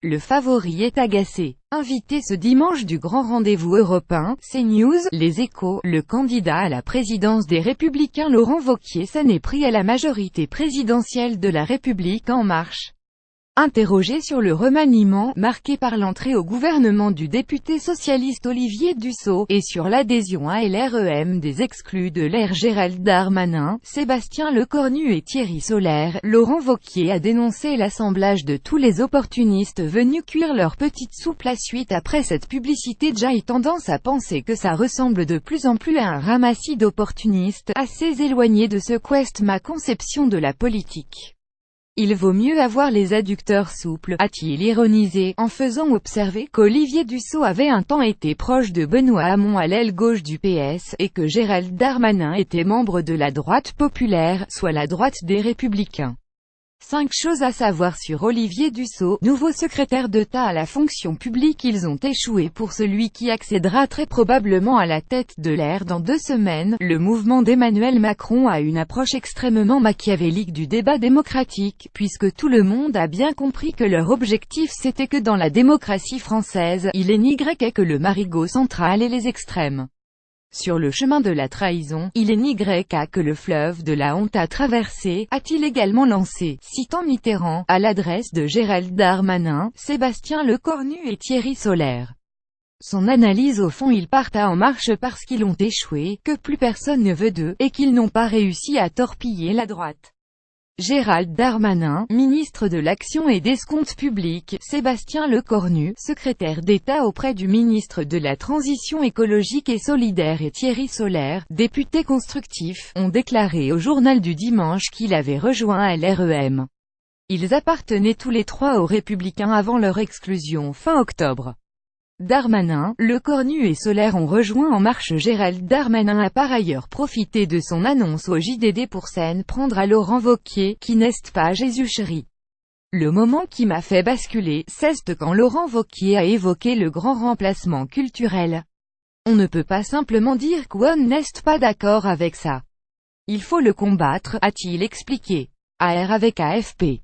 Le favori est agacé. Invité ce dimanche du grand rendez-vous européen, CNews, Les Échos, le candidat à la présidence des Républicains Laurent Wauquiez s'en est pris à la majorité présidentielle de La République En Marche. Interrogé sur le remaniement, marqué par l'entrée au gouvernement du député socialiste Olivier Dussopt, et sur l'adhésion à LREM des exclus de LR Gérald Darmanin, Sébastien Lecornu et Thierry Solère, Laurent Wauquiez a dénoncé l'assemblage de tous les opportunistes venus cuire leur petite soupe. La suite après cette publicité. J'ai tendance à penser que ça ressemble de plus en plus à un ramassis d'opportunistes, assez éloigné de ce qu'est ma conception de la politique. Il vaut mieux avoir les adducteurs souples, a-t-il ironisé, en faisant observer qu'Olivier Dussopt avait un temps été proche de Benoît Hamon à l'aile gauche du PS, et que Gérald Darmanin était membre de la droite populaire, soit la droite des Républicains. 5 choses à savoir sur Olivier Dussopt, nouveau secrétaire d'État à la fonction publique. Ils ont échoué pour celui qui accédera très probablement à la tête de LR dans 2 semaines. Le mouvement d'Emmanuel Macron a une approche extrêmement machiavélique du débat démocratique, puisque tout le monde a bien compris que leur objectif c'était que dans la démocratie française, il est n'y que le marigot central et les extrêmes. Sur le chemin de la trahison, il est n'y que le fleuve de la honte à traverser, a-t-il également lancé, citant Mitterrand, à l'adresse de Gérald Darmanin, Sébastien Lecornu et Thierry Solère. Son analyse: au fond ils partent à En Marche parce qu'ils ont échoué, que plus personne ne veut d'eux, et qu'ils n'ont pas réussi à torpiller la droite. Gérald Darmanin, ministre de l'Action et des Comptes publics, Sébastien Lecornu, secrétaire d'État auprès du ministre de la Transition écologique et solidaire, et Thierry Solère, député constructif, ont déclaré au Journal du Dimanche qu'il avait rejoint LREM. Ils appartenaient tous les 3 aux Républicains avant leur exclusion fin octobre. Darmanin, Lecornu et Solère ont rejoint En Marche. Gérald Darmanin a par ailleurs profité de son annonce au JDD pour s'en prendre à Laurent Wauquiez, qui n'est pas Jésus-chéri. Le moment qui m'a fait basculer, c'est quand Laurent Wauquiez a évoqué le grand remplacement culturel. On ne peut pas simplement dire qu'on n'est pas d'accord avec ça. Il faut le combattre, a-t-il expliqué. AR avec AFP.